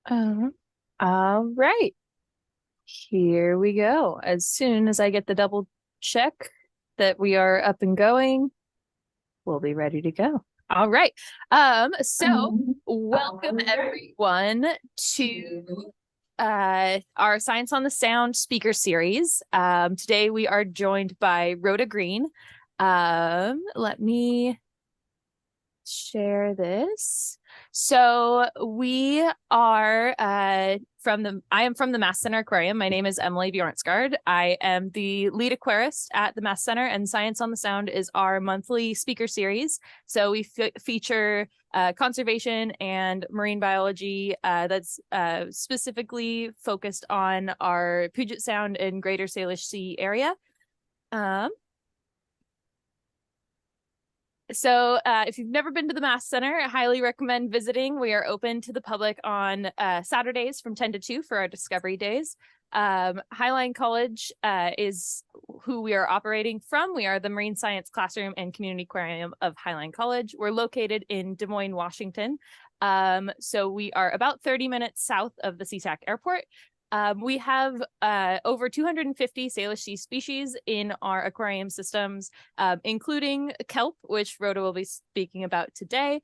Um, all right, here we go. As soon as I get the double check that we are up and going, we'll be ready to go. All right. Welcome everyone to our Science on the Sound speaker series. Today we are joined by Rhoda Green. Let me share this. So we are I am from the Mass Center Aquarium. My name is Emily Bjornsgaard. I am the lead aquarist at the Mass Center, and Science on the Sound is our monthly speaker series. So we feature conservation and marine biology that's specifically focused on our Puget Sound and Greater Salish Sea area. Um, if you've never been to the Mass Center, I highly recommend visiting. We are open to the public on Saturdays from 10 to 2 for our Discovery Days. Highline College is who we are operating from. We are the Marine Science Classroom and Community Aquarium of Highline College. We're located in Des Moines, Washington. So we are about 30 minutes south of the SeaTac Airport. We have over 250 Salish sea species in our aquarium systems, including kelp, which Rhoda will be speaking about today.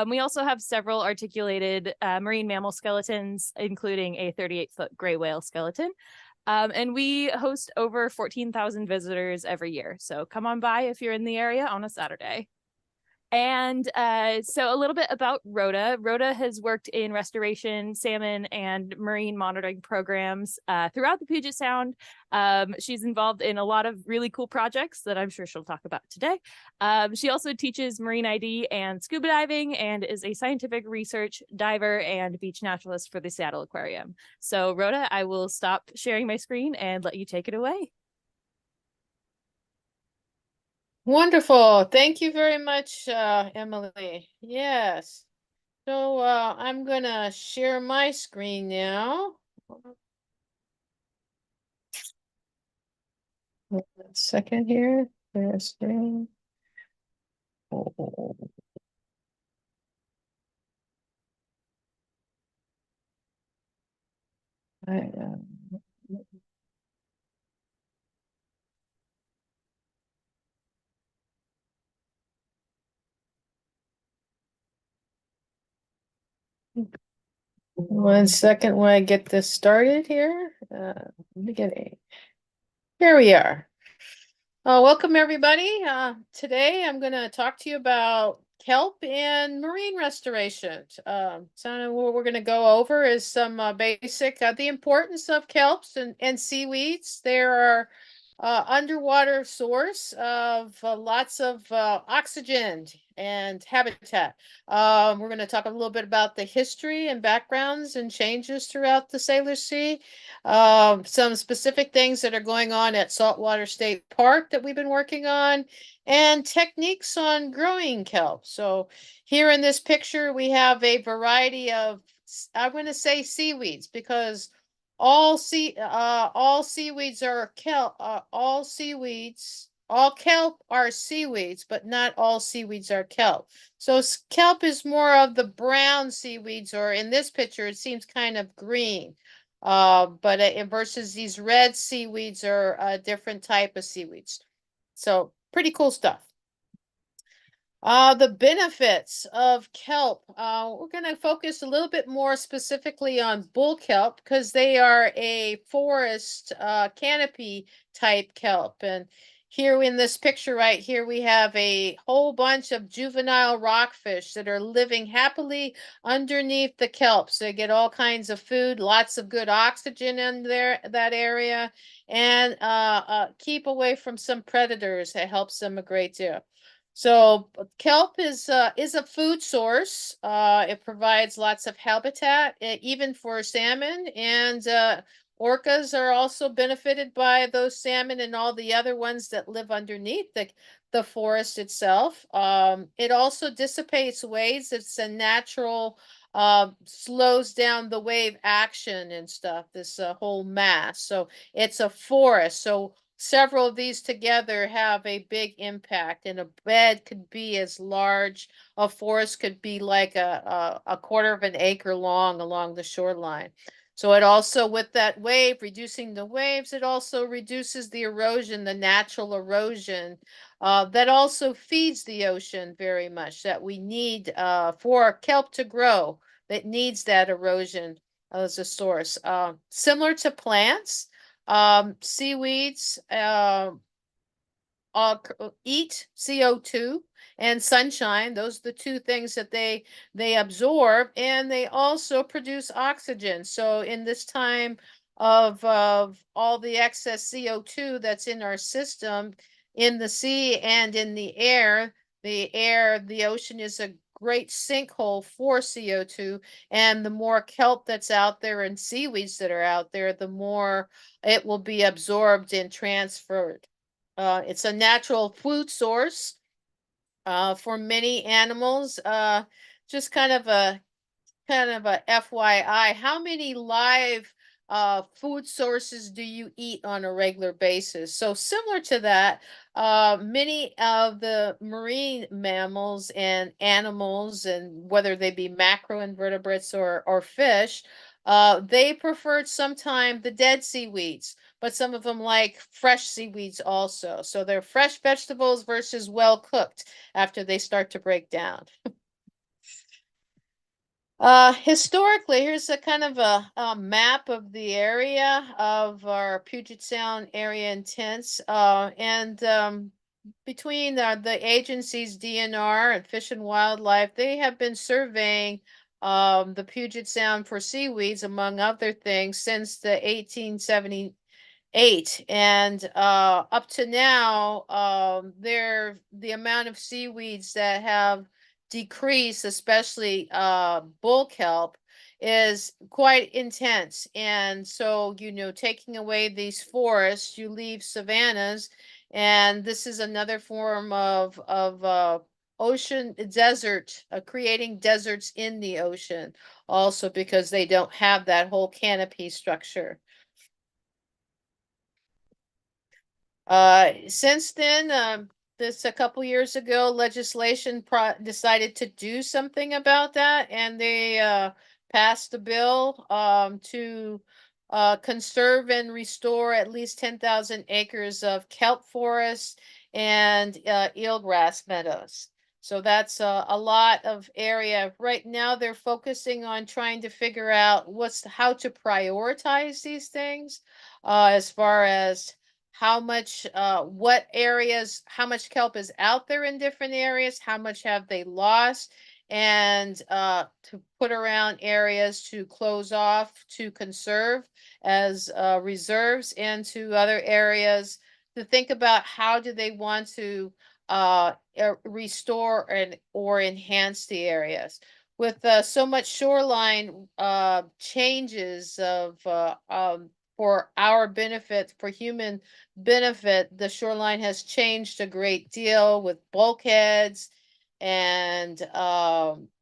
We also have several articulated marine mammal skeletons, including a 38-foot gray whale skeleton. And we host over 14,000 visitors every year. So come on by if you're in the area on a Saturday. And so a little bit about Rhoda. Rhoda has worked in restoration, salmon, and marine monitoring programs throughout the Puget Sound. She's involved in a lot of really cool projects that I'm sure she'll talk about today. She also teaches marine ID and scuba diving and is a scientific research diver and beach naturalist for the Seattle Aquarium. So Rhoda, I will stop sharing my screen and let you take it away. Wonderful. Thank you very much, Emily. Yes. So I'm going to share my screen now. One second here. There's screen. Oh. I, 1 second while I get this started here. Beginning. Here we are. Welcome everybody. Today I'm going to talk to you about kelp and marine restoration. So what we're going to go over is some basic, the importance of kelps and seaweeds. There are underwater source of lots of oxygen and habitat. We're going to talk a little bit about the history and backgrounds and changes throughout the Salish Sea. Some specific things that are going on at Saltwater State Park that we've been working on, and techniques on growing kelp. So here in this picture, we have a variety of, I'm going to say seaweeds, because all seaweeds are kelp. All kelp are seaweeds, but not all seaweeds are kelp. So kelp is more of the brown seaweeds, or in this picture, it seems kind of green. But versus these red seaweeds are a different type of seaweeds. So pretty cool stuff. The benefits of kelp. We're going to focus a little bit more specifically on bull kelp because they are a forest canopy type kelp. And here in this picture right here, we have a whole bunch of juvenile rockfish that are living happily underneath the kelp. So they get all kinds of food, lots of good oxygen in there, that area, and keep away from some predators. That helps them a great deal. So kelp is a food source. It provides lots of habitat, even for salmon, and orcas are also benefited by those salmon and all the other ones that live underneath the forest itself. It also dissipates waves. It's a natural, slows down the wave action and stuff, this whole mass. So it's a forest. So several of these together have a big impact, and a bed could be as large, a forest could be like a quarter of an acre long along the shoreline. So it also, with that wave, reducing the waves, it also reduces the erosion, the natural erosion that also feeds the ocean very much, that we need for kelp to grow. That needs that erosion as a source. Similar to plants, seaweeds eat CO2 and sunshine. Those are the two things that they absorb, and they also produce oxygen. So in this time of all the excess CO2 that's in our system, in the sea and in the ocean is a great sinkhole for CO2. And the more kelp that's out there and seaweeds that are out there, the more it will be absorbed and transferred. It's a natural food source for many animals. Just kind of a FYI, how many live food sources do you eat on a regular basis? So similar to that, many of the marine mammals and animals, and whether they be macroinvertebrates or fish, they preferred sometime the dead seaweeds, but some of them like fresh seaweeds also. So they're fresh vegetables versus well cooked after they start to break down. Historically, here's a kind of a map of the area of our Puget Sound area intense. And between the agencies DNR and Fish and Wildlife, they have been surveying the Puget Sound for seaweeds, among other things, since the 1878. And up to now, the amount of seaweeds that have decreased, especially bull kelp, is quite intense. And so, taking away these forests, you leave savannas, and this is another form of ocean desert, creating deserts in the ocean, also because they don't have that whole canopy structure. Since then, this a couple years ago, legislation decided to do something about that, and they passed a bill to conserve and restore at least 10,000 acres of kelp forests and eelgrass meadows. So that's a lot of area. Right now, they're focusing on trying to figure out how to prioritize these things as far as how much what areas, how much kelp is out there in different areas, how much have they lost, and to put around areas to close off to conserve as reserves, and to other areas to think about how do they want to restore and or enhance the areas. With so much shoreline changes for our benefit, for human benefit, the shoreline has changed a great deal with bulkheads and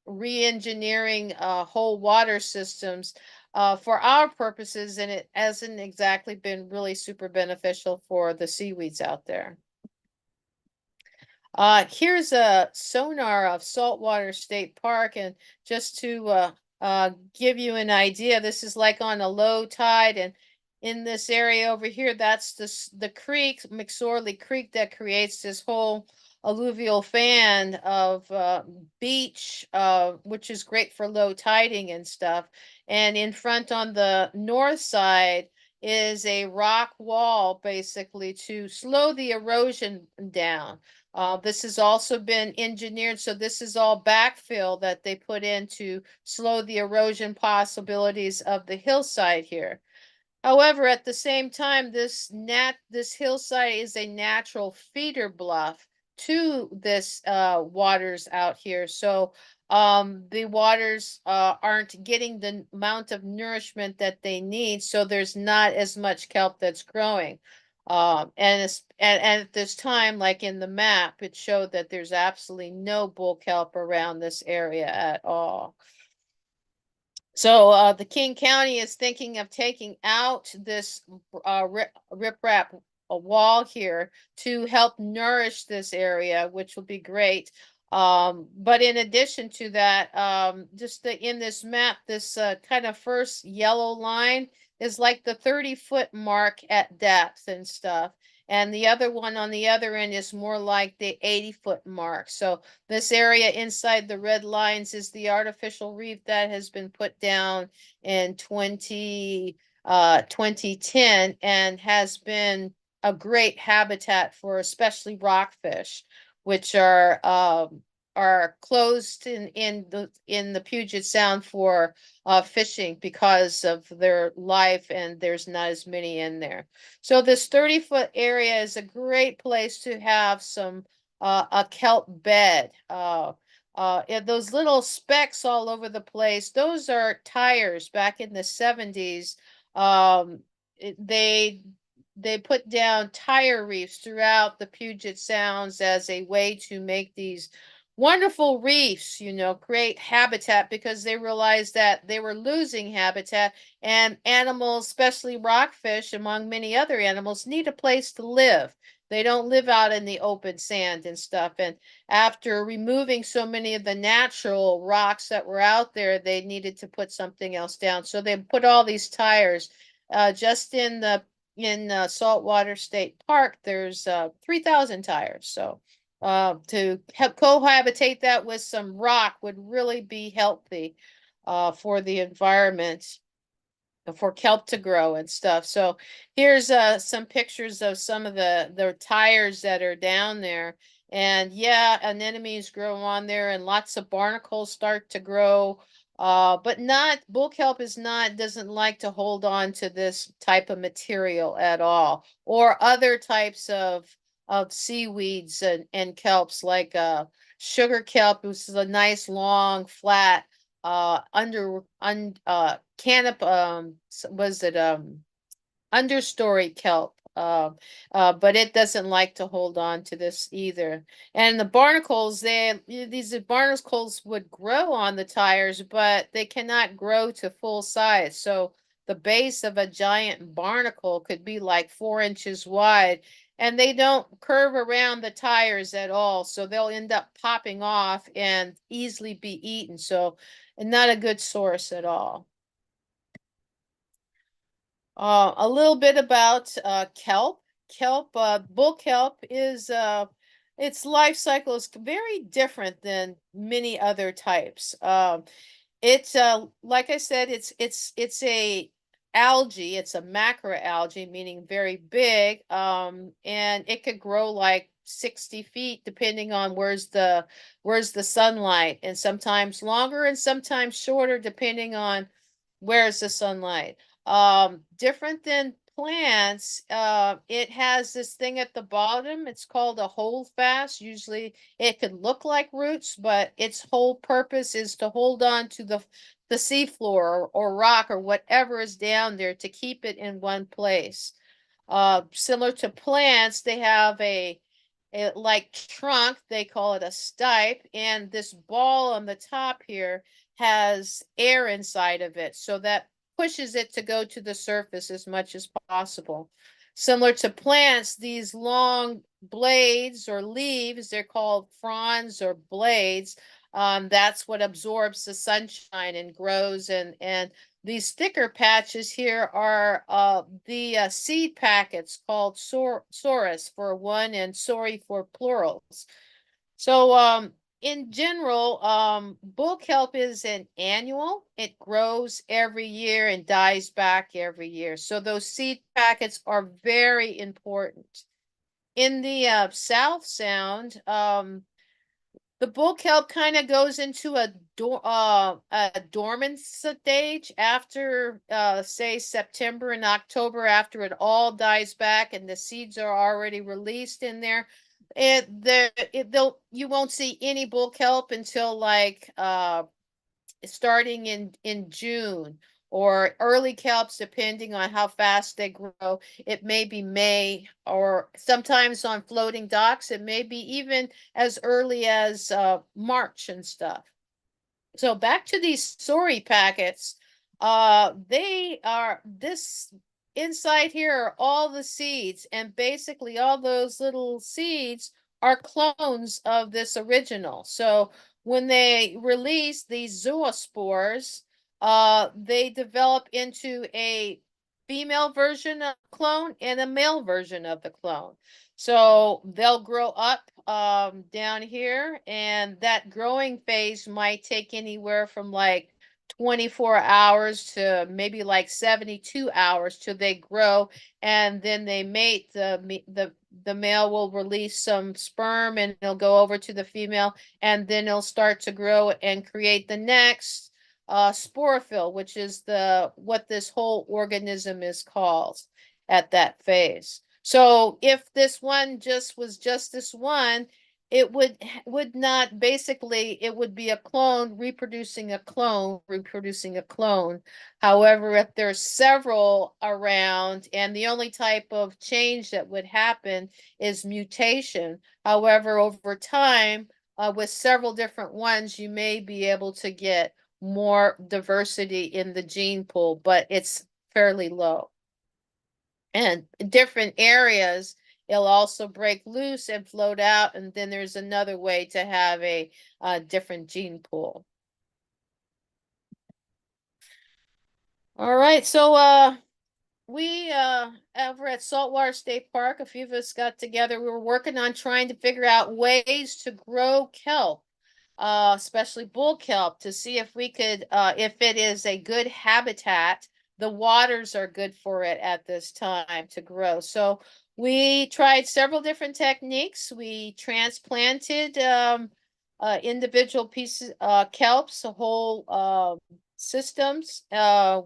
re-engineering whole water systems for our purposes, and it hasn't exactly been really super beneficial for the seaweeds out there. Here's a sonar of Saltwater State Park, and just to give you an idea, this is like on a low tide, and in this area over here, that's the creek, McSorley Creek, that creates this whole alluvial fan of beach, which is great for low tiding and stuff. And in front on the north side is a rock wall, basically to slow the erosion down. This has also been engineered, so this is all backfill that they put in to slow the erosion possibilities of the hillside here. However, at the same time, this hillside is a natural feeder bluff to this waters out here. So the waters aren't getting the amount of nourishment that they need, so there's not as much kelp that's growing. And at this time, like in the map, it showed that there's absolutely no bull kelp around this area at all. So the King County is thinking of taking out this riprap a wall here to help nourish this area, which will be great. But in addition to that, in this map, this kind of first yellow line is like the 30-foot mark at depth and stuff. And the other one on the other end is more like the 80-foot mark. So this area inside the red lines is the artificial reef that has been put down in 2010 and has been a great habitat for especially rockfish, which are closed in the Puget Sound for fishing because of their life, and there's not as many in there. So this 30-foot area is a great place to have some a kelp bed. Those little specks all over the place, those are tires back in the 70s. Um, they put down tire reefs throughout the Puget Sounds as a way to make these wonderful reefs, create habitat, because they realized that they were losing habitat, and animals, especially rockfish, among many other animals, need a place to live. They don't live out in the open sand and stuff. And after removing so many of the natural rocks that were out there, they needed to put something else down. So they put all these tires. Just in Saltwater State Park, there's 3,000 tires. So to cohabitate that with some rock would really be healthy for the environment, for kelp to grow and stuff. So here's some pictures of some of the tires that are down there. And yeah, anemones grow on there, and lots of barnacles start to grow. But not bull kelp doesn't like to hold on to this type of material at all, or other types of seaweeds and kelps, like sugar kelp, which is a nice long flat canop was it understory kelp. But it doesn't like to hold on to this either. And the barnacles, these barnacles would grow on the tires, but they cannot grow to full size. So the base of a giant barnacle could be like 4 inches wide, and they don't curve around the tires at all. So they'll end up popping off and easily be eaten. So not a good source at all. A little bit about kelp. Bull kelp is its life cycle is very different than many other types. It's like I said, it's a algae. It's a macroalgae, meaning very big. And it could grow like 60 feet depending on where's the sunlight, and sometimes longer and sometimes shorter depending on where's the sunlight. Different than plants, it has this thing at the bottom. It's called a holdfast. Usually it could look like roots, but its whole purpose is to hold on to the seafloor or rock or whatever is down there to keep it in one place. Similar to plants, they have a like trunk, they call it a stipe, and this ball on the top here has air inside of it, so that pushes it to go to the surface as much as possible. Similar to plants, these long blades or leaves, they're called fronds or blades. That's what absorbs the sunshine and grows, and these thicker patches here are the seed packets called sorus for one and sori for plurals. So in general, bull kelp is an annual. It grows every year and dies back every year. So those seed packets are very important. In the South Sound, the bull kelp kind of goes into a dormant stage after say September and October, after it all dies back and the seeds are already released in there. You won't see any bull kelp until like starting in June, or early kelps, depending on how fast they grow. It may be May, or sometimes on floating docks, it may be even as early as March and stuff. So back to these sorry packets. They are this inside here are all the seeds, and basically all those little seeds are clones of this original. So when they release these zoospores, they develop into a female version of the clone and a male version of the clone. So they'll grow up down here, and that growing phase might take anywhere from like 24 hours to maybe like 72 hours till they grow, and then they mate. The male will release some sperm and it'll go over to the female, and then it'll start to grow and create the next sporophyll, which is the what this whole organism is called at that phase. So if this one was just this one, it would not, basically it would be a clone reproducing a clone reproducing a clone. However, if there's several around, and the only type of change that would happen is mutation. However, over time, with several different ones, you may be able to get more diversity in the gene pool, but it's fairly low. And different areas, it'll also break loose and float out, and then there's another way to have a different gene pool. All right, so we over at Saltwater State Park, a few of us got together. We were working on trying to figure out ways to grow kelp, especially bull kelp, to see if we could, if it is a good habitat. The waters are good for it at this time to grow. So we tried several different techniques. We transplanted individual pieces, kelps, whole systems.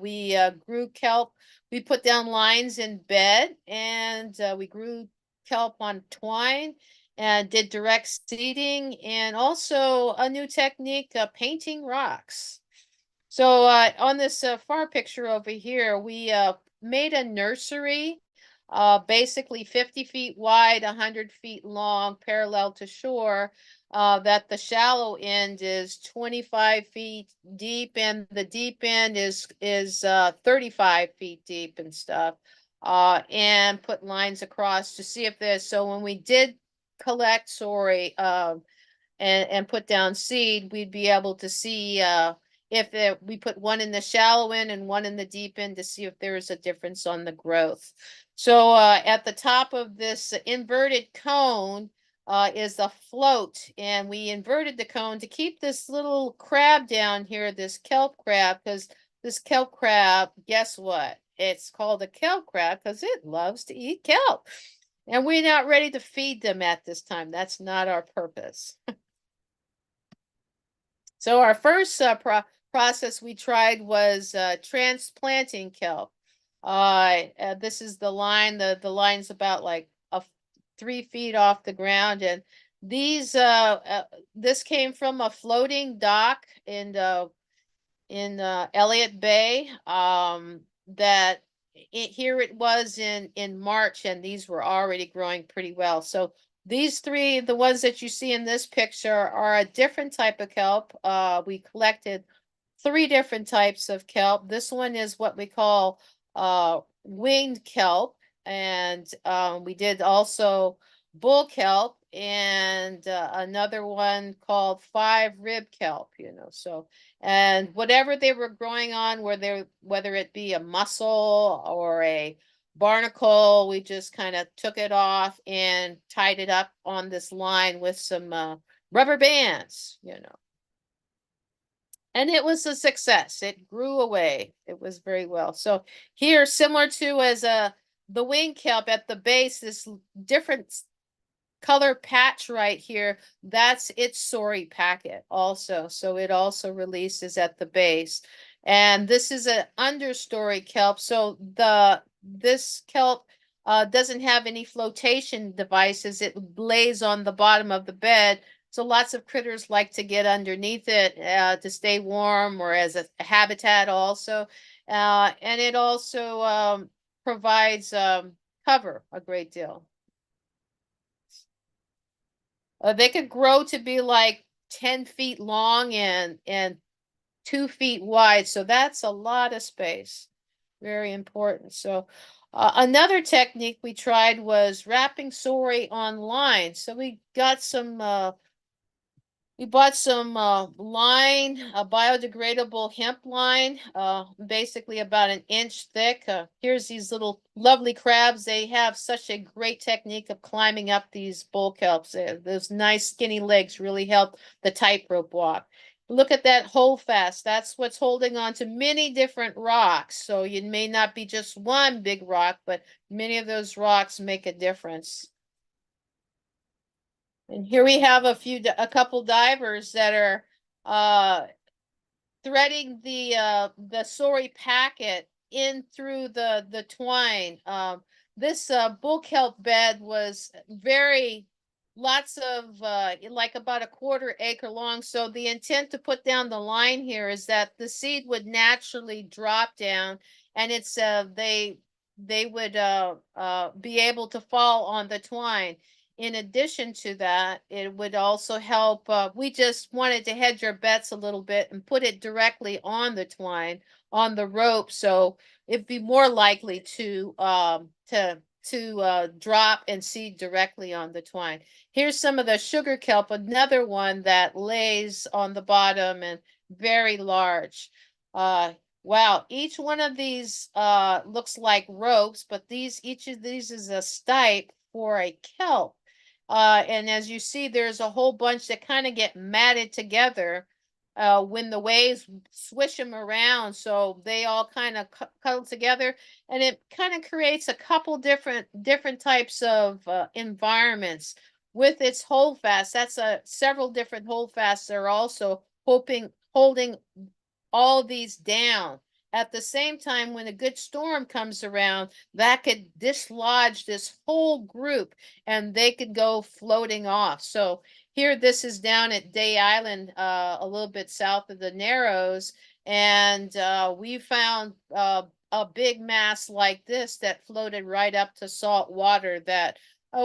We grew kelp. We put down lines in bed, and we grew kelp on twine and did direct seeding, and also a new technique, painting rocks. So on this far picture over here, we made a nursery, basically 50 feet wide, 100 feet long, parallel to shore, that the shallow end is 25 feet deep, and the deep end is 35 feet deep and stuff, and put lines across to see if there's, so when we did collect, sorry, and put down seed, we'd be able to see if we put one in the shallow end and one in the deep end to see if there is a difference on the growth. So at the top of this inverted cone is a float, and we inverted the cone to keep this little crab down here, this kelp crab, because this kelp crab, guess what? It's called a kelp crab because it loves to eat kelp. And we're not ready to feed them at this time. That's not our purpose. So our first process we tried was transplanting kelp. This is the line. The line's about like 3 feet off the ground, and these this came from a floating dock in Elliott Bay. That here it was in March, and these were already growing pretty well. So these three, the ones that you see in this picture, are a different type of kelp. We collected 3 different types of kelp. This one is what we call winged kelp, and we did also bull kelp, and another one called 5-rib kelp, so, and whatever they were growing on, whether it be a mussel or a barnacle, we just kind of took it off and tied it up on this line with some rubber bands, and it was a success. It grew away. It was very well. So here, similar to as the wing kelp at the base, this different color patch right here, that's its sorry packet also. So it also releases at the base. And this is an understory kelp. So this kelp doesn't have any flotation devices. It lays on the bottom of the bed. So lots of critters like to get underneath it to stay warm, or as a habitat also. And it also provides cover a great deal. They could grow to be like 10 feet long and 2 feet wide. So that's a lot of space. very important. So another technique we tried was wrapping sorry on line. So we got some we bought some line, a biodegradable hemp line, basically about an inch thick. Here's these little lovely crabs. They have such a great technique of climbing up these bull kelps. Those nice skinny legs really help the tightrope walk. Look at that hold fast. That's what's holding on to many different rocks. So you may not be just one big rock, but many of those rocks make a difference. And here we have a couple divers that are threading the sorry packet in through the twine. This bull kelp bed was very lots of like about a quarter acre long. So the intent to put down the line here is that the seed would naturally drop down, and it's they would be able to fall on the twine. In addition to that, it would also help. We just wanted to hedge our bets a little bit and put it directly on the twine, on the rope, so it'd be more likely to drop and seed directly on the twine. Here's some of the sugar kelp, another one that lays on the bottom and very large. Wow, each one of these looks like ropes, but each of these is a stipe for a kelp. And as you see, there's a whole bunch that kind of get matted together when the waves swish them around. So they all kind of cuddle together, and it kind of creates a couple different types of environments with its holdfast. That's several different holdfasts are also holding all these down. At the same time, when a good storm comes around, that could dislodge this whole group and they could go floating off. So here, this is down at Day Island, a little bit south of the Narrows, and we found a big mass like this that floated right up to salt water that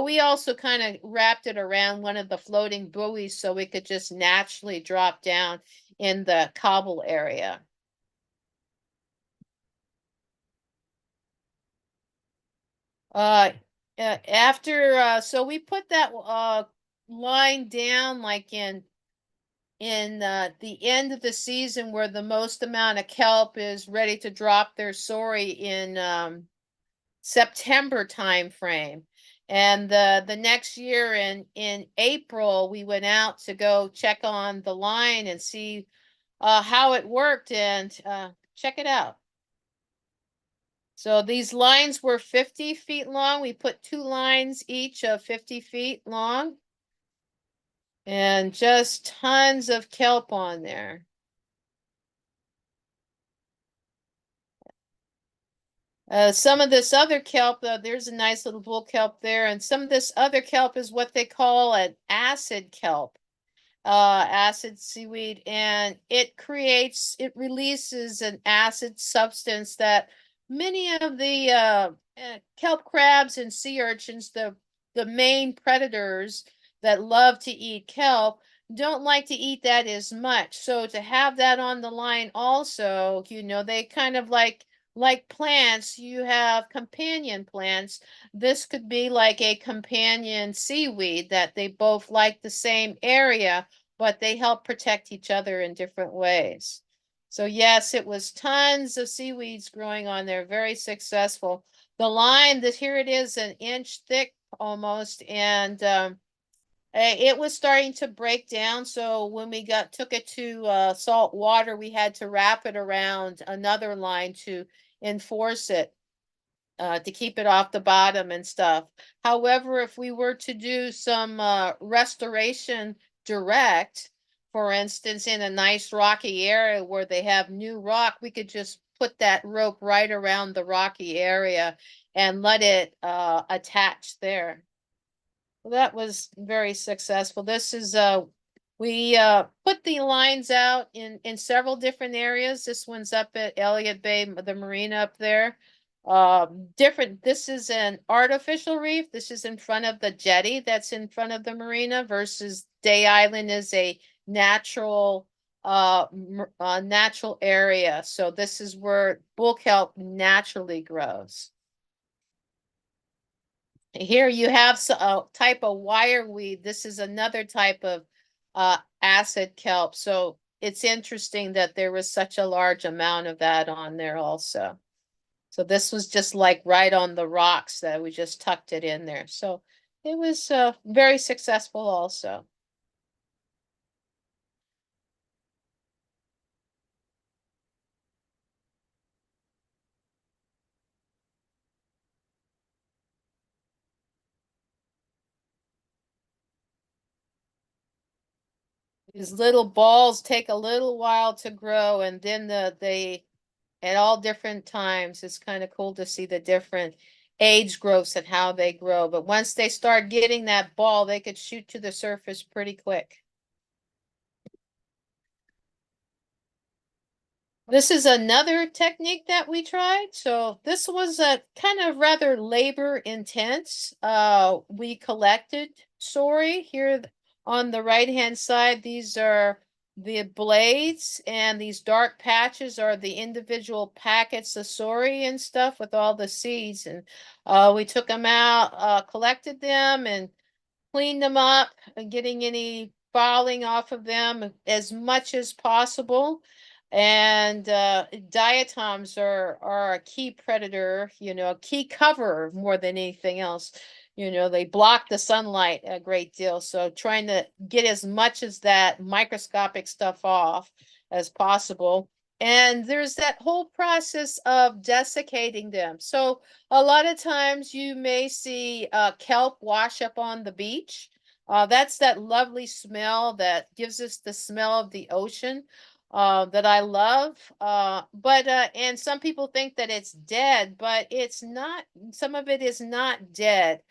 we also kind of wrapped it around one of the floating buoys so it could just naturally drop down in the cobble area. Uh, so we put that line down like in the end of the season where the most amount of kelp is ready to drop their sorry in September time frame. And the next year in April, we went out to go check on the line and see how it worked, and check it out. So these lines were 50 feet long. We put two lines each of 50 feet long, and just tons of kelp on there. Some of this other kelp, there's a nice little bull kelp there, and some of this other kelp is what they call an acid kelp. Acid seaweed, and it releases an acid substance that many of the kelp crabs and sea urchins, the main predators that love to eat kelp, don't like to eat that as much. So to have that on the line also, they kind of like plants, you have companion plants. This could be like a companion seaweed that they both like the same area, but they help protect each other in different ways. So yes, it was tons of seaweeds growing on there, very successful. The line, here it is, an inch thick almost, and it was starting to break down. So when we took it to salt water, we had to wrap it around another line to enforce it, to keep it off the bottom and stuff. However, if we were to do some restoration direct, for instance, in a nice rocky area where they have new rock, we could just put that rope right around the rocky area and let it attach there. Well, that was very successful. This is we put the lines out in several different areas. This one's up at Elliott Bay, the marina up there. This is an artificial reef. This is in front of the jetty that's in front of the marina versus Day Island is a natural natural area. So this is where bull kelp naturally grows. Here you have a type of wireweed. This is another type of acid kelp. So it's interesting that there was such a large amount of that on there also. So this was just like right on the rocks that we just tucked it in there. So it was very successful also. These little balls take a little while to grow, and then they at all different times. It's kind of cool to see the different age growths and how they grow. But once they start getting that ball, they could shoot to the surface pretty quick. This is another technique that we tried. So this was a kind of rather labor intense. We collected sorry here on the right hand side. These are the blades, and these dark patches are the individual packets of sorry and stuff with all the seeds. And we took them out, collected them, and clean them up, getting any falling off of them as much as possible. And diatoms are a key predator, a key cover more than anything else. They block the sunlight a great deal. So trying to get as much as that microscopic stuff off as possible. And there's that whole process of desiccating them. So a lot of times you may see kelp wash up on the beach. That's that lovely smell that gives us the smell of the ocean that I love. And some people think that it's dead, but it's not. Some of it is not dead.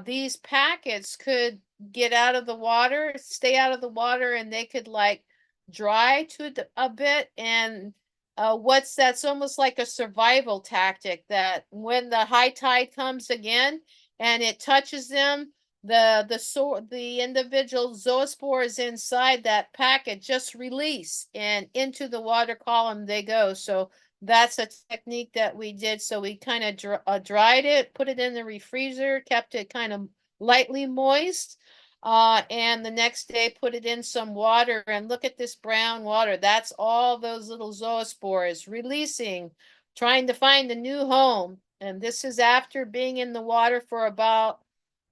These packets could get out of the water, stay out of the water, and they could like dry to a bit. And what's that's almost like a survival tactic that when the high tide comes again and it touches them, the individual zoospores inside that packet just release and into the water column they go. So that's a technique that we did. So we kind of dried it, put it in the refreezer, kept it kind of lightly moist. And the next day put it in some water, and look at this brown water. That's all those little zoospores releasing, trying to find a new home. And this is after being in the water for about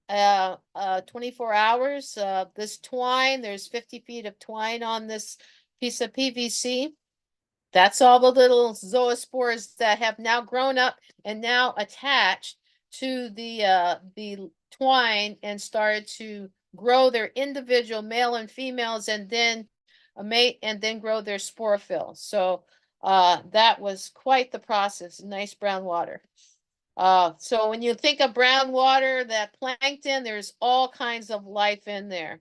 24 hours. This twine, there's 50 feet of twine on this piece of PVC. That's all the little zoospores that have now grown up and now attached to the twine and started to grow their individual male and females, and then mate, and then grow their sporophyll. So that was quite the process. Nice brown water. So when you think of brown water, that plankton, there's all kinds of life in there.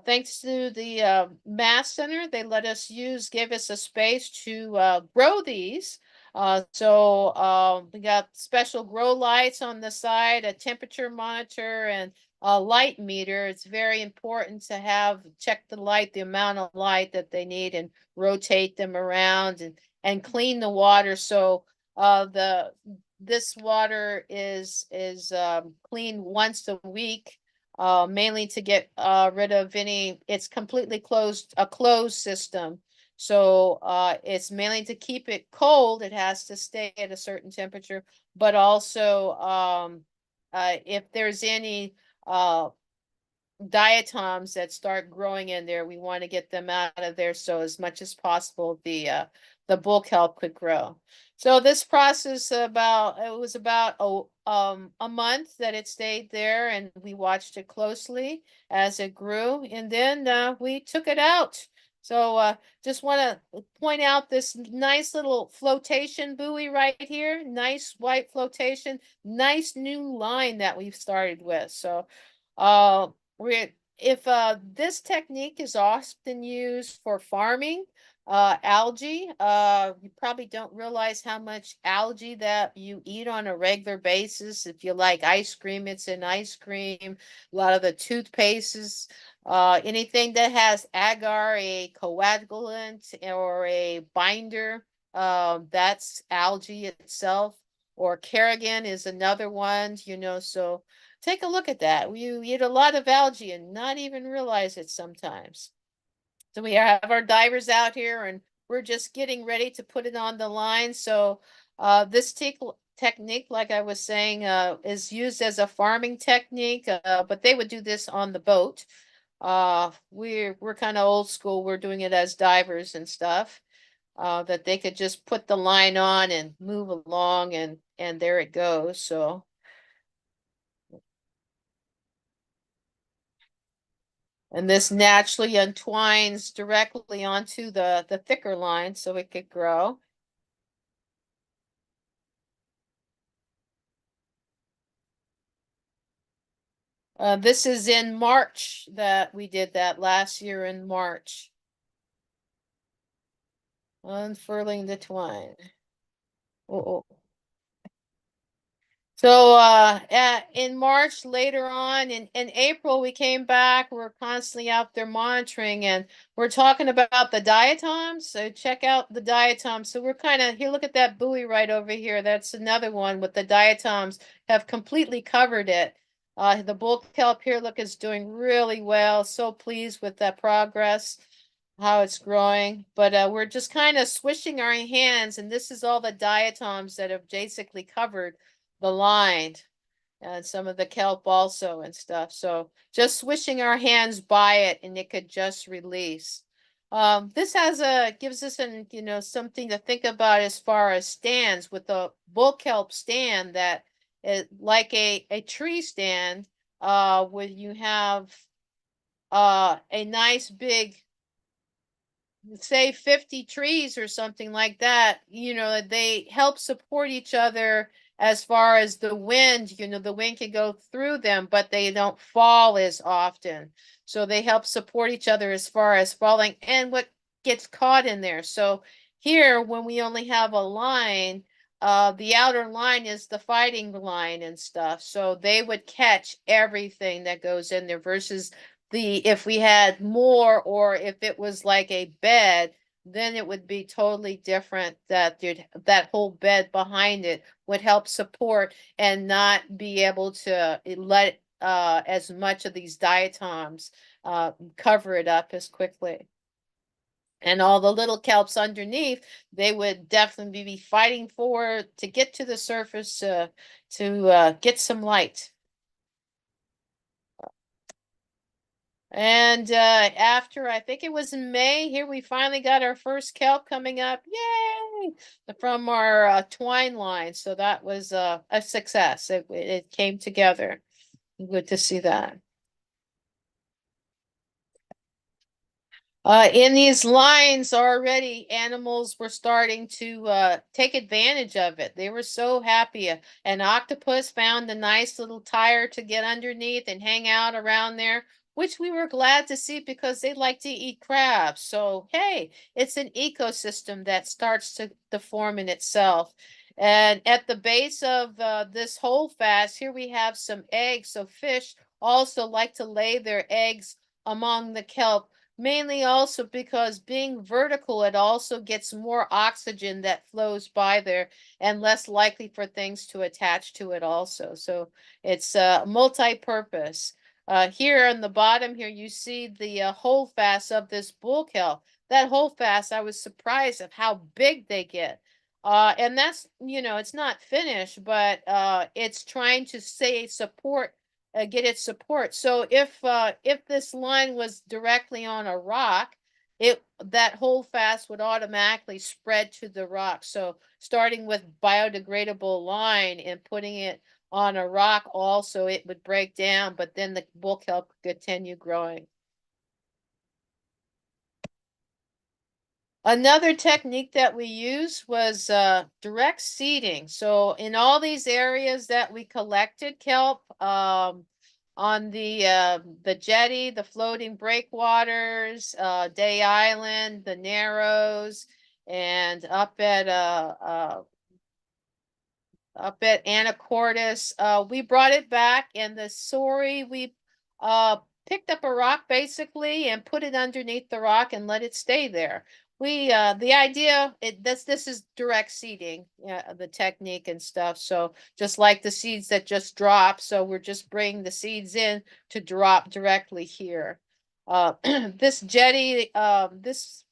Thanks to the Mass Center, they let us gave us a space to grow these. We got special grow lights on the side, a temperature monitor, and a light meter. It's very important to check the light, the amount of light that they need, and rotate them around and clean the water. So this water is cleaned once a week, mainly to get rid of any. It's completely a closed system. So it's mainly to keep it cold. It has to stay at a certain temperature, but also if there's any diatoms that start growing in there, we want to get them out of there. So as much as possible, the bull kelp could grow. So this process it was about a month that it stayed there, and we watched it closely as it grew, and then we took it out. So just want to point out this nice little flotation buoy right here. Nice white flotation, nice new line that we've started with. So if this technique is often used for farming, Algae. You probably don't realize how much algae that you eat on a regular basis. If you like ice cream, it's in ice cream. A lot of the toothpastes, anything that has agar, a coagulant or a binder, that's algae itself. Or carrageen is another one, so take a look at that. You eat a lot of algae and not even realize it sometimes. So we have our divers out here and we're just getting ready to put it on the line. So this technique, like I was saying, is used as a farming technique, but they would do this on the boat. We're kind of old school. We're doing it as divers and stuff, that they could just put the line on and move along and there it goes. So and this naturally untwines directly onto the thicker line so it could grow. This is in March that we did that last year in March. Unfurling the twine. Oh, so in March later on in April we came back. We're constantly out there monitoring and we're talking about the diatoms. So check out the diatoms. So we're kind of here, look at that buoy right over here. That's another one with the diatoms have completely covered it. The bull kelp here, look, is doing really well. So pleased with that progress, how it's growing. But we're just kind of swishing our hands, and this is all the diatoms that have basically covered the line and some of the kelp also and stuff. So just swishing our hands by it and it could just release. This gives us something to think about as far as stands with the bull kelp stand that is like a tree stand, where you have a nice big, say 50 trees or something like that, they help support each other as far as the wind, the wind can go through them, but they don't fall as often. So they help support each other as far as falling and what gets caught in there. So here, when we only have a line, the outer line is the fighting line and stuff. So they would catch everything that goes in there versus if we had more or if it was like a bed, then it would be totally different, that that whole bed behind it would help support and not be able to let as much of these diatoms cover it up as quickly. And all the little kelps underneath, they would definitely be fighting for to get to the surface to get some light. And after, I think it was in May, here we finally got our first kelp coming up. Yay! From our twine line. So that was a success. It came together. Good to see that. In these lines already, animals were starting to take advantage of it. They were so happy. An octopus found a nice little tire to get underneath and hang out around there, which we were glad to see because they like to eat crabs. So, hey, it's an ecosystem that starts to form in itself. And at the base of this holdfast, here we have some eggs. So fish also like to lay their eggs among the kelp, mainly also because being vertical, it also gets more oxygen that flows by there and less likely for things to attach to it also. So it's multi-purpose. Here on the bottom here, you see the holdfast of this bull kelp. That holdfast, I was surprised of how big they get. And that's, it's not finished, but it's trying to say support, get its support. So if this line was directly on a rock, that holdfast would automatically spread to the rock. So starting with biodegradable line and putting it on a rock, also it would break down, but then the bull kelp could continue growing. Another technique that we used was direct seeding. So in all these areas that we collected kelp, on the jetty, the floating breakwaters, Day Island, the Narrows, and up at Anacortes. We brought it back, and the Sorry, we picked up a rock basically and put it underneath the rock and let it stay there. We the idea this is direct seeding, yeah, the technique and stuff. So just like the seeds that just drop, so we're just bringing the seeds in to drop directly here. This jetty, this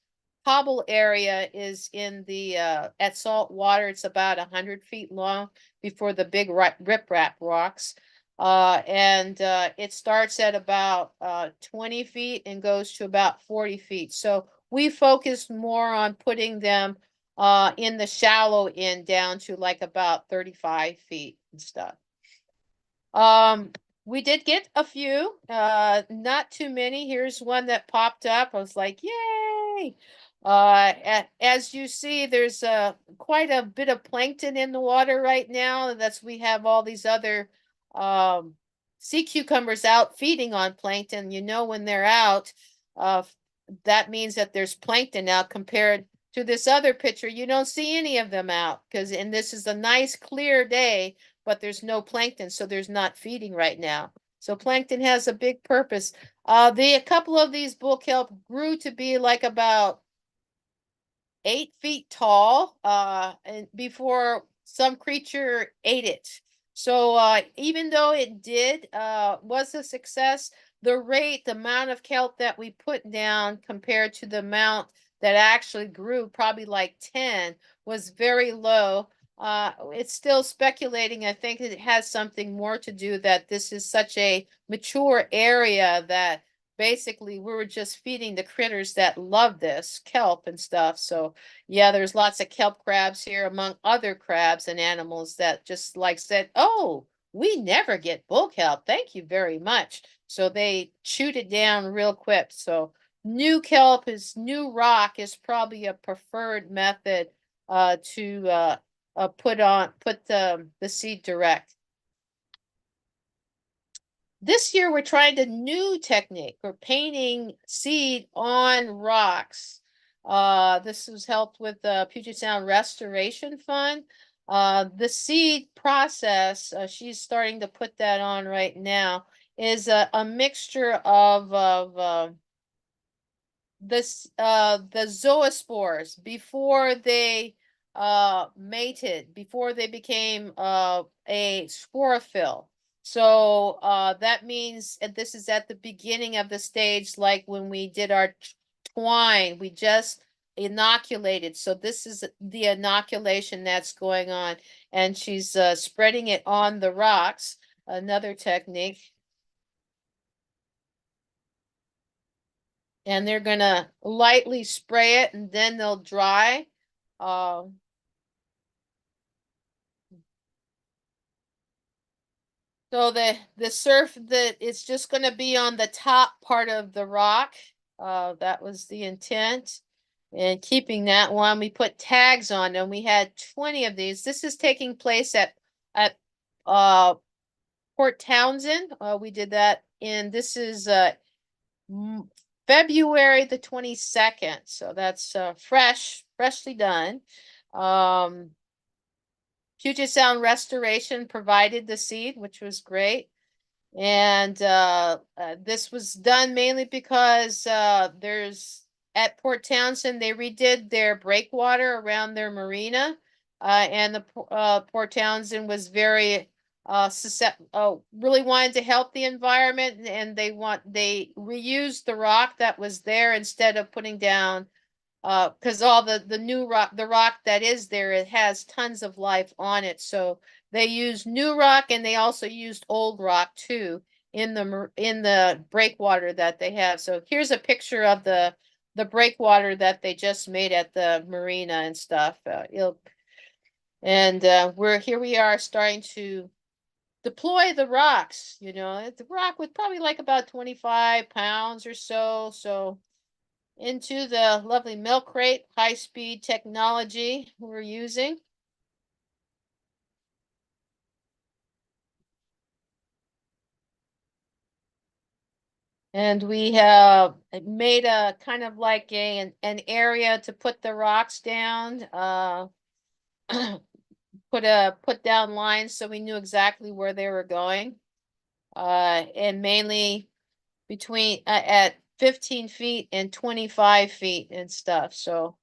cobble area is in the at salt water. It's about 100 feet long before the big riprap rocks. And it starts at about 20 feet and goes to about 40 feet. So we focused more on putting them in the shallow end down to like about 35 feet and stuff. We did get a few, not too many. Here's one that popped up. I was like, yay! As you see, there's quite a bit of plankton in the water right now. We have all these other sea cucumbers out feeding on plankton. You know, when they're out, uh, that means that there's plankton out compared to this other picture. You don't see any of them out and this is a nice clear day, but there's no plankton, so there's not feeding right now. So plankton has a big purpose. A couple of these bull kelp grew to be like about 8 feet tall, and before some creature ate it. So even though it was a success, the amount of kelp that we put down compared to the amount that actually grew, probably like 10, was very low. It's still speculating. I think it has something more to do that this is such a mature area that basically we were just feeding the critters that love this kelp and stuff. So yeah, there's lots of kelp crabs here among other crabs and animals that just like said, oh, we never get bull kelp. Thank you very much. So they chewed it down real quick. So new rock is probably a preferred method to put the seed direct. This year we're trying a new technique. We're painting seed on rocks. This was helped with the Puget Sound Restoration Fund. The seed process, she's starting to put that on right now, is a mixture of the zoospores before they mated, before they became a sporophyll. So that means, and this is at the beginning of the stage, like when we did our twine, we just inoculated. So this is the inoculation that's going on, and she's spreading it on the rocks. Another technique. And they're gonna lightly spray it and then they'll dry. Uh, so the surf that it's just gonna be on the top part of the rock. That was the intent. And keeping that one, we put tags on them. We had 20 of these. This is taking place at uh Port Townsend. We did that this is February the 22nd. So that's freshly done. Puget Sound Restoration provided the seed, which was great. And this was done mainly because there's at Port Townsend, they redid their breakwater around their marina. And the Port Townsend was very really wanted to help the environment, and they reused the rock that was there instead of putting down because all the new rock, the rock that is there, it has tons of life on it. So they used new rock and they also used old rock too in the breakwater that they have. So here's a picture of the breakwater that they just made at the marina and stuff. We are starting to deploy the rocks. You know, the rock was probably like about 25 pounds or so. So into the lovely milk crate, high-speed technology we're using. And we have made a kind of like an area to put the rocks down. Put down lines so we knew exactly where they were going. And mainly between at 15 feet and 25 feet and stuff. So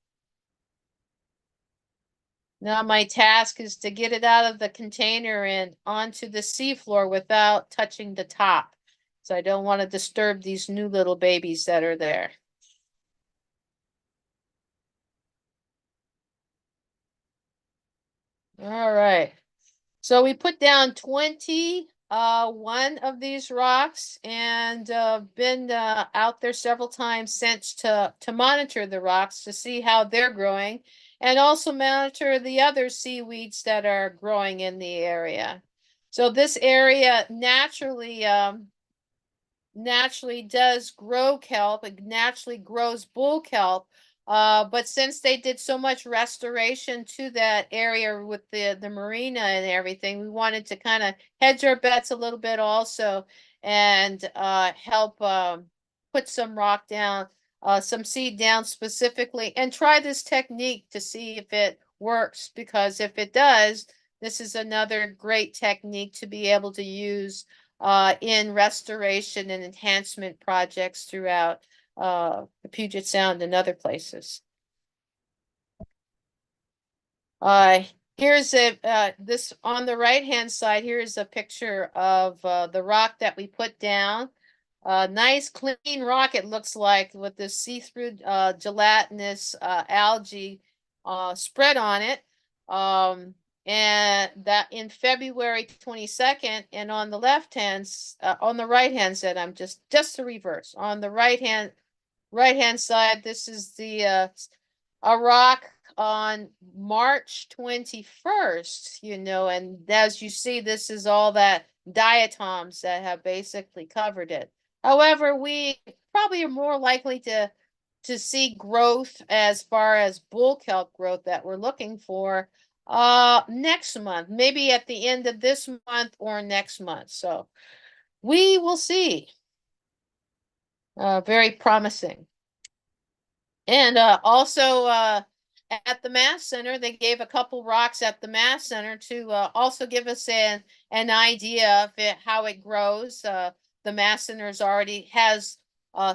now my task is to get it out of the container and onto the seafloor without touching the top. So I don't want to disturb these new little babies that are there. All right. So we put down 21 of these rocks and been out there several times since to monitor the rocks to see how they're growing and also monitor the other seaweeds that are growing in the area. So this area naturally does grow kelp. It naturally grows bull kelp. But since they did so much restoration to that area with the marina and everything, we wanted to kind of hedge our bets a little bit also and help put some rock down, some seed down specifically, and try this technique to see if it works. Because if it does, this is another great technique to be able to use in restoration and enhancement projects throughout the Puget Sound and other places. Uh, here's this on the right-hand side, here's a picture of the rock that we put down. Nice clean rock it looks like with this see-through gelatinous algae spread on it. And that in February 22nd, and on the on the right hand side, I'm just the reverse. On the right hand side, this is the a rock on March 21st, and as you see, this is all that diatoms that have basically covered it. However, we probably are more likely to see growth as far as bull kelp growth that we're looking for next month, maybe at the end of this month or next month. So we will see. Very promising. And also at the Mass Center, they gave a couple rocks at the Mass Center to also give us an idea of how it grows. The Mass Center's already has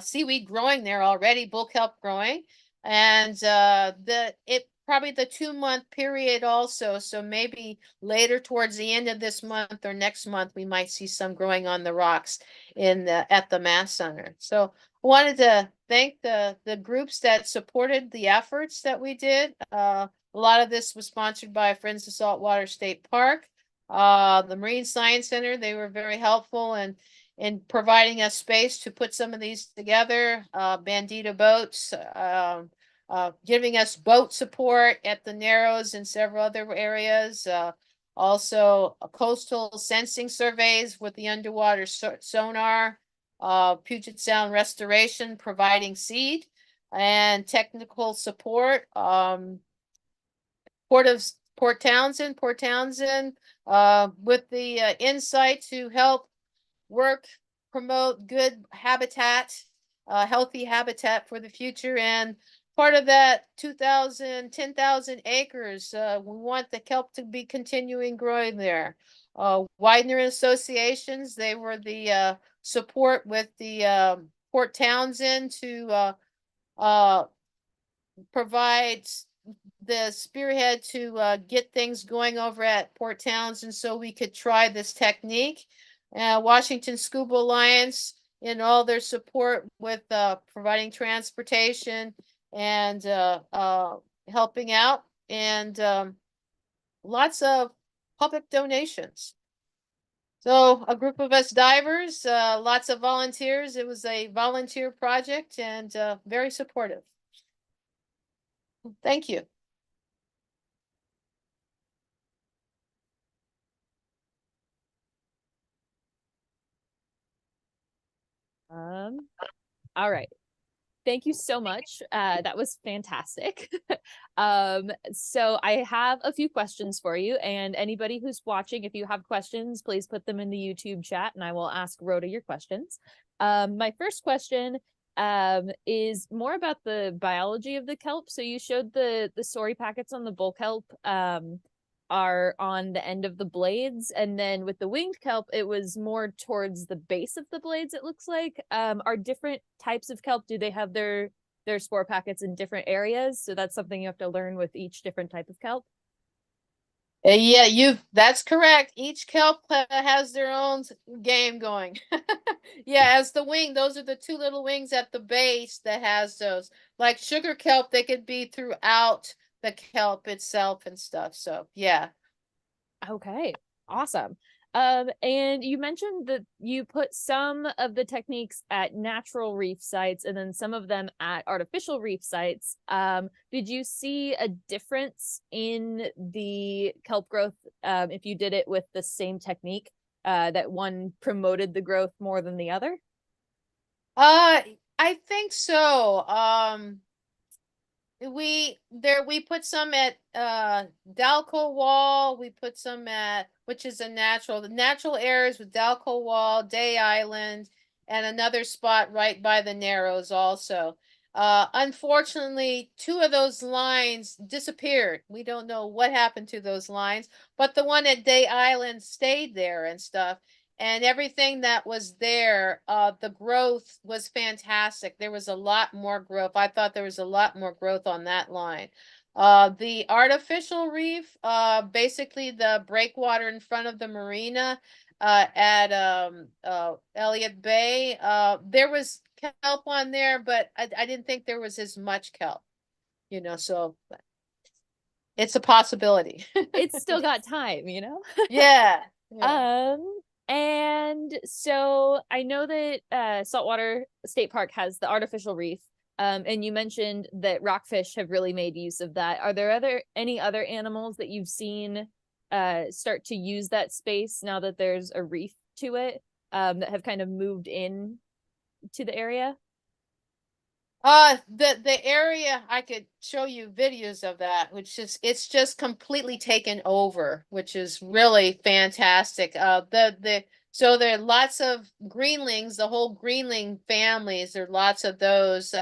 seaweed growing there already, bull kelp growing, and it probably the 2 month period also. So maybe later towards the end of this month or next month, we might see some growing on the rocks at the Mass Center. So wanted to thank the groups that supported the efforts that we did. A lot of this was sponsored by Friends of Saltwater State Park, the Marine Science Center. They were very helpful in providing us space to put some of these together. Bandita Boats, giving us boat support at the Narrows and several other areas. Also, coastal sensing surveys with the underwater sonar. Puget Sound Restoration providing seed and technical support. Port Townsend, with the insight to help work, promote good habitat, healthy habitat for the future. And part of that 10,000 acres, we want the kelp to be continuing growing there. Widener associations, they were the support with the Port Townsend to provide the spearhead to get things going over at Port Townsend so we could try this technique. Washington Scuba Alliance in all their support with providing transportation and helping out, and lots of public donations. So a group of us divers, lots of volunteers. It was a volunteer project and very supportive. Thank you. All right. Thank you so much. That was fantastic. So I have a few questions for you, and anybody who's watching, if you have questions, please put them in the YouTube chat and I will ask Rhoda your questions. My first question is more about the biology of the kelp. So you showed the sorry packets on the bull kelp are on the end of the blades, and then with the winged kelp it was more towards the base of the blades, it looks like. Are different types of kelp, do they have their spore packets in different areas? So that's something you have to learn with each different type of kelp. Yeah, that's correct. Each kelp has their own game going. Yeah, as the wing, those are the two little wings at the base that has those. Like sugar kelp, they could be throughout the kelp itself and stuff. So yeah. Okay, awesome. And you mentioned that you put some of the techniques at natural reef sites and then some of them at artificial reef sites. Did you see a difference in the kelp growth if you did it with the same technique, that one promoted the growth more than the other? Uh, I think so. We put some at Dalco Wall. We put some at, which is the natural areas with Dalco Wall, Day Island, and another spot right by the Narrows also. Unfortunately, two of those lines disappeared. We don't know what happened to those lines, but the one at Day Island stayed there and stuff. And everything that was there, the growth was fantastic. There was a lot more growth. I thought there was a lot more growth on that line. The artificial reef, basically the breakwater in front of the marina at Elliott Bay, there was kelp on there, but I didn't think there was as much kelp, so it's a possibility. It's still got time, you know? Yeah, yeah. Um, and so I know that Saltwater State Park has the artificial reef. And you mentioned that rockfish have really made use of that. Are there any other animals that you've seen start to use that space now that there's a reef to it, that have kind of moved in to the area? The area, I could show you videos of that, which is it's just completely taken over, which is really fantastic. So there are lots of greenlings, the whole greenling families. There are lots of those,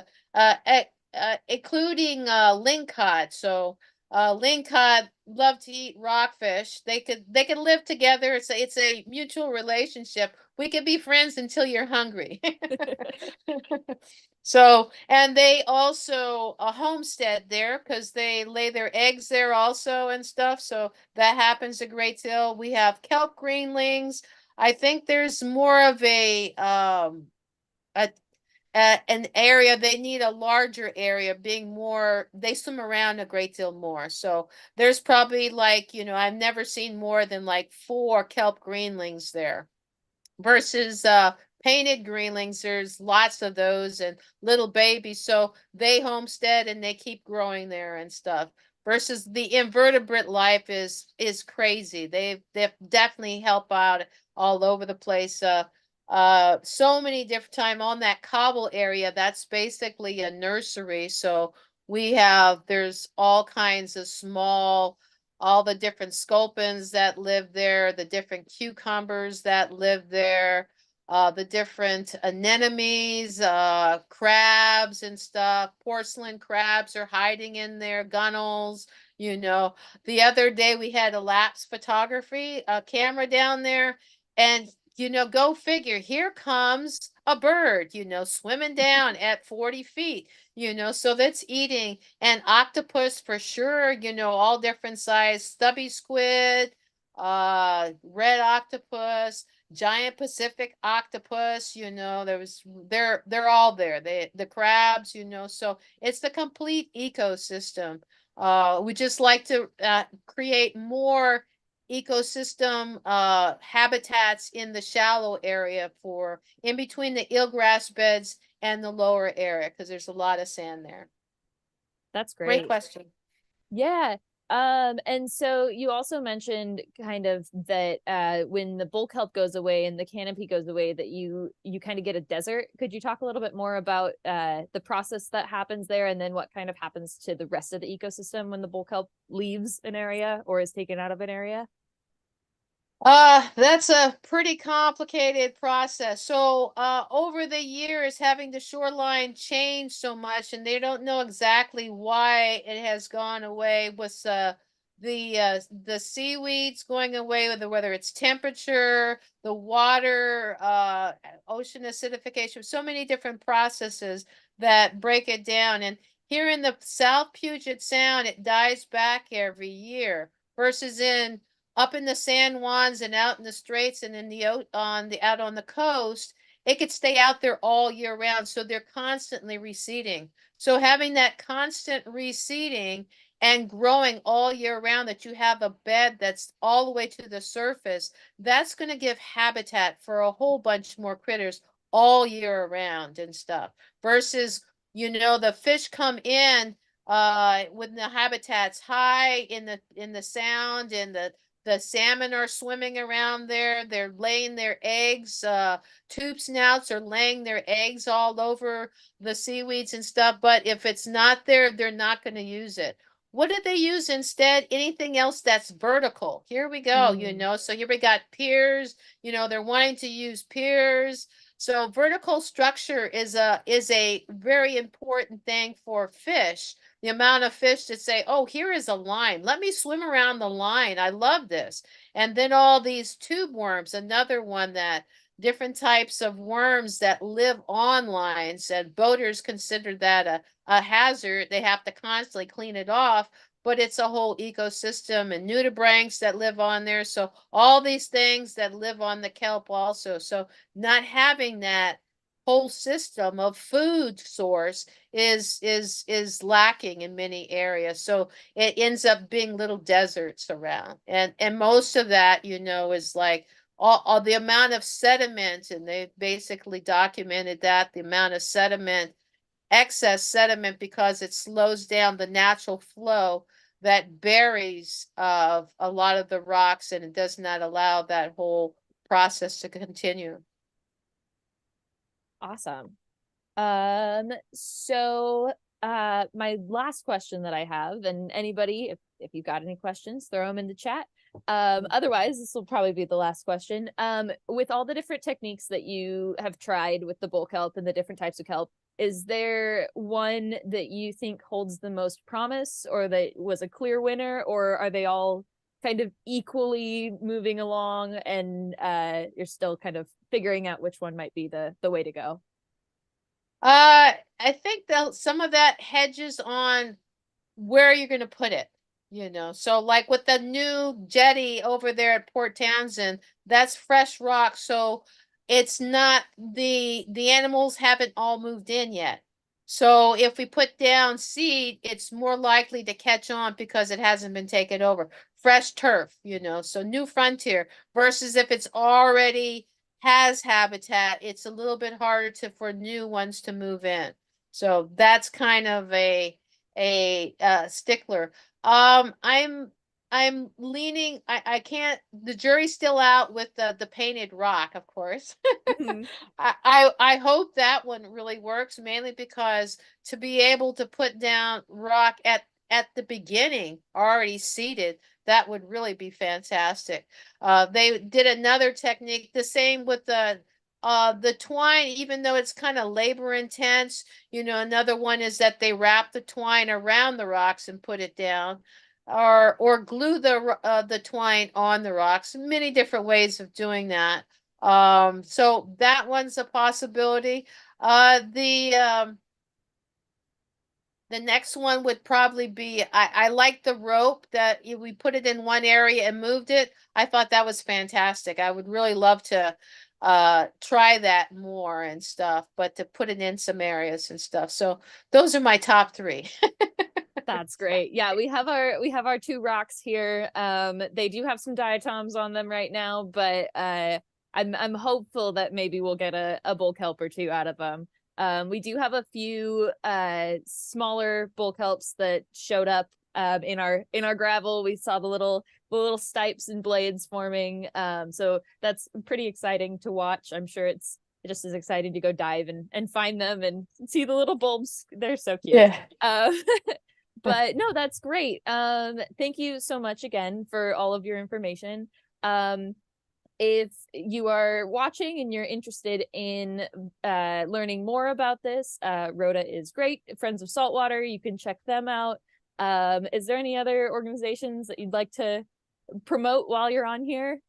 including lingcod. So lingcod love to eat rockfish. They could live together. It's a mutual relationship. We could be friends until you're hungry. So, and they also homestead there because they lay their eggs there also and stuff. So that happens a great deal. We have kelp greenlings. I think there's more of a an area. They need a larger area, being more. They swim around a great deal more. So there's probably like, I've never seen more than like 4 kelp greenlings there versus painted greenlings. There's lots of those and little babies, so they homestead and they keep growing there and stuff. Versus the invertebrate life is crazy. They definitely help out all over the place. So many different time on that cobble area. That's basically a nursery. So there's all kinds of small, all the different sculpins that live there, the different cucumbers that live there, the different anemones, crabs and stuff. Porcelain crabs are hiding in there, gunnels. The other day we had a lapse photography camera down there, and go figure, here comes a bird, swimming down at 40 feet, so that's eating an octopus for sure, all different size, stubby squid, red octopus, giant Pacific octopus, they're all there. The crabs, so it's the complete ecosystem. We just like to create more ecosystem habitats in the shallow area for in between the eelgrass beds and the lower area because there's a lot of sand there. That's Great great. question. Yeah. And so you also mentioned kind of that when the bull kelp goes away and the canopy goes away, that you kind of get a desert. Could you talk a little bit more about the process that happens there, and then what kind of happens to the rest of the ecosystem when the bull kelp leaves an area or is taken out of an area? That's a pretty complicated process. So, over the years, having the shoreline change so much, and they don't know exactly why it has gone away with the seaweeds going away, whether it's temperature, the water, ocean acidification, so many different processes that break it down. And here in the South Puget Sound, it dies back every year, versus in up in the San Juans and out in the Straits and in the out on the coast, it could stay out there all year round. So they're constantly receding. So having that constant receding and growing all year round, that you have a bed that's all the way to the surface, that's going to give habitat for a whole bunch more critters all year around and stuff. Versus, the fish come in when the habitat's high in the sound, and the salmon are swimming around there. They're laying their eggs. Tube snouts are laying their eggs all over the seaweeds and stuff. But if it's not there, they're not going to use it. What did they use instead? Anything else that's vertical. Here we go, Mm. So here we got piers, they're wanting to use piers. So vertical structure is a very important thing for fish. The amount of fish that say, oh, here is a line. Let me swim around the line. I love this. And then all these tube worms, another one, that different types of worms that live on lines, and boaters consider that a hazard. They have to constantly clean it off, but it's a whole ecosystem, and nudibranchs that live on there. So all these things that live on the kelp also. So not having that whole system of food source is lacking in many areas. So it ends up being little deserts around. And most of that, is like all the amount of sediment, and they basically documented that the amount of sediment, excess sediment, because it slows down the natural flow that buries a lot of the rocks, and it does not allow that whole process to continue. Awesome. So my last question that I have, and anybody, if you got any questions, throw them in the chat. Otherwise, this will probably be the last question. With all the different techniques that you have tried with the bull kelp and the different types of kelp, is there one that you think holds the most promise, or that was a clear winner, or are they all kind of equally moving along, and you're still kind of figuring out which one might be the way to go? I think that some of that hedges on where you're going to put it, So like with the new jetty over there at Port Townsend, that's fresh rock. So it's not the animals haven't all moved in yet. So if we put down seed, it's more likely to catch on because it hasn't been taken over. Fresh turf, So new frontier versus if it's already has habitat, it's a little bit harder for new ones to move in. So that's kind of a stickler. I'm leaning. I can't. The jury's still out with the painted rock, of course. Mhm. I hope that one really works, mainly because to be able to put down rock at the beginning already seeded, that would really be fantastic. They did another technique, the same with the twine, even though it's kind of labor intense. Another one is that they wrap the twine around the rocks and put it down, or glue the twine on the rocks. Many different ways of doing that. So that one's a possibility. The next one would probably be, I like the rope that we put it in one area and moved it. I thought that was fantastic. I would really love to try that more and stuff, but to put it in some areas and stuff. So those are my top three. That's great. Yeah, we have our two rocks here. They do have some diatoms on them right now, but I'm hopeful that maybe we'll get a bull kelp or two out of them. We do have a few smaller bull kelps that showed up in our gravel. We saw the little stipes and blades forming. So that's pretty exciting to watch. I'm sure it's just as exciting to go dive and find them and see the little bulbs. They're so cute. Yeah. But no, that's great. Thank you so much again for all of your information. If you are watching and you're interested in learning more about this, Rhoda is great. Friends of Saltwater, you can check them out. Is there any other organizations that you'd like to promote while you're on here?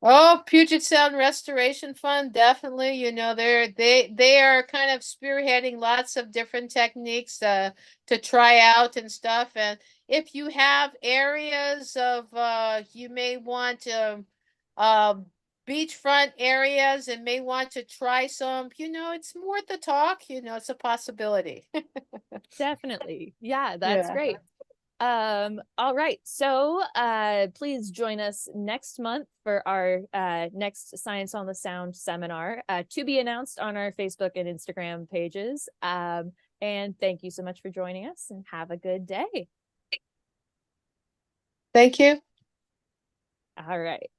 Oh, Puget Sound Restoration Fund, definitely. You know, they are kind of spearheading lots of different techniques to try out and stuff. And if you have areas of you may want to beachfront areas and may want to try some, you know, it's worth the talk. You know, it's a possibility. Definitely. Yeah, that's Yeah. great. All right. So please join us next month for our next Science on the Sound seminar, to be announced on our Facebook and Instagram pages. And thank you so much for joining us, and have a good day. Thank you. All right.